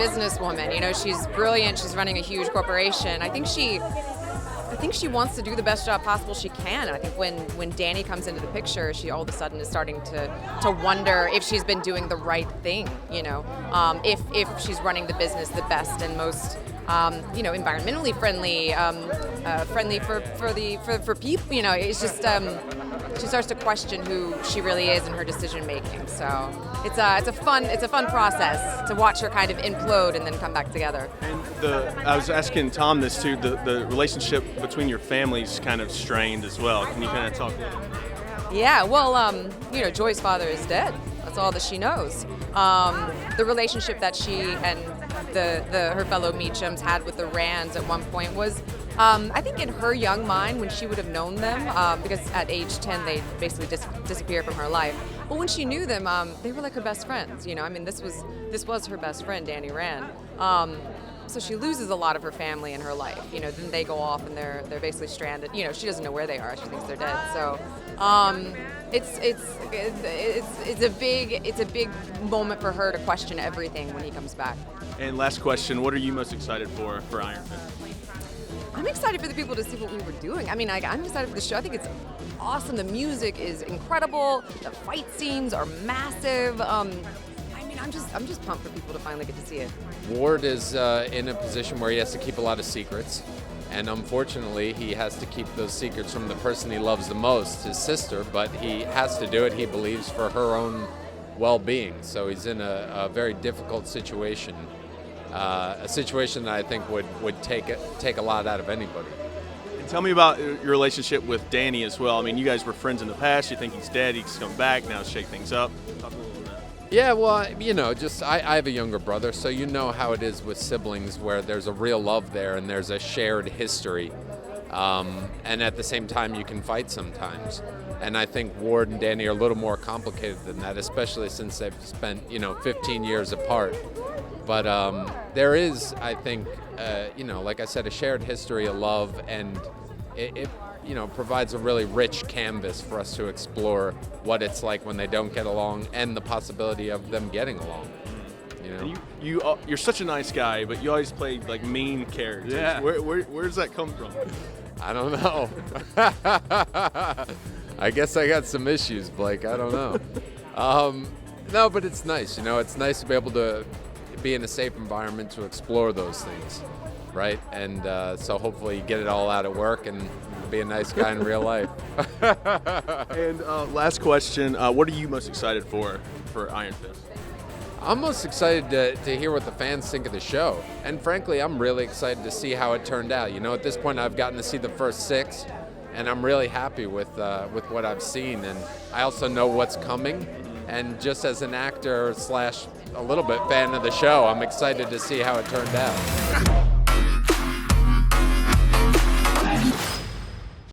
businesswoman. You know, she's brilliant. She's running a huge corporation. I think she wants to do the best job possible she can. And I think when Danny comes into the picture, she all of a sudden is starting to wonder if she's been doing the right thing. You know, if she's running the business the best and most environmentally friendly, friendly for people. You know, it's just she starts to question who she really is in her decision making. So it's a fun process to watch her kind of implode and then come back together. And I was asking Tom this too. The relationship between your families kind of strained as well. Can you kind of talk a little? Yeah, well, Joy's father is dead. That's all that she knows. The relationship that she and her fellow Meachums had with the Rands at one point was, I think in her young mind, when she would have known them, because at age 10 they basically disappeared from her life. But when she knew them, they were like her best friends. You know, I mean, this was her best friend, Danny Rand. So she loses a lot of her family in her life. You know, then they go off and they're basically stranded. You know, she doesn't know where they are. She thinks they're dead. So it's a big moment for her to question everything when he comes back. And last question, what are you most excited for Iron Fist? I'm excited for the people to see what we were doing. I mean, I'm excited for the show. I think it's awesome. The music is incredible. The fight scenes are massive. I'm just pumped for people to finally get to see it. Ward is in a position where he has to keep a lot of secrets, and unfortunately he has to keep those secrets from the person he loves the most, his sister, but he has to do it, he believes, for her own well-being. So he's in a very difficult situation, a situation that I think would take a lot out of anybody. And tell me about your relationship with Danny as well. I mean, you guys were friends in the past. You think he's dead, he's come back, now shake things up. Talk a little about that. Yeah, well, you know, I have a younger brother, so you know how it is with siblings where there's a real love there and there's a shared history. And at the same time, you can fight sometimes. And I think Ward and Danny are a little more complicated than that, especially since they've spent, 15 years apart. But there is, I think, like I said, a shared history of love, and it provides a really rich canvas for us to explore what it's like when they don't get along and the possibility of them getting along. You know? And you're such a nice guy, but you always play like mean characters. Yeah. Where does that come from? I don't know. I guess I got some issues, Blake. I don't know. No, but it's nice. It's nice to be able to be in a safe environment to explore those things, right? And so hopefully you get it all out at work and be a nice guy in real life. And last question, what are you most excited for Iron Fist? I'm most excited to hear what the fans think of the show. And frankly, I'm really excited to see how it turned out. At this point, I've gotten to see the first 6, and I'm really happy with what I've seen. And I also know what's coming. And just as an actor / a little bit fan of the show, I'm excited to see how it turned out.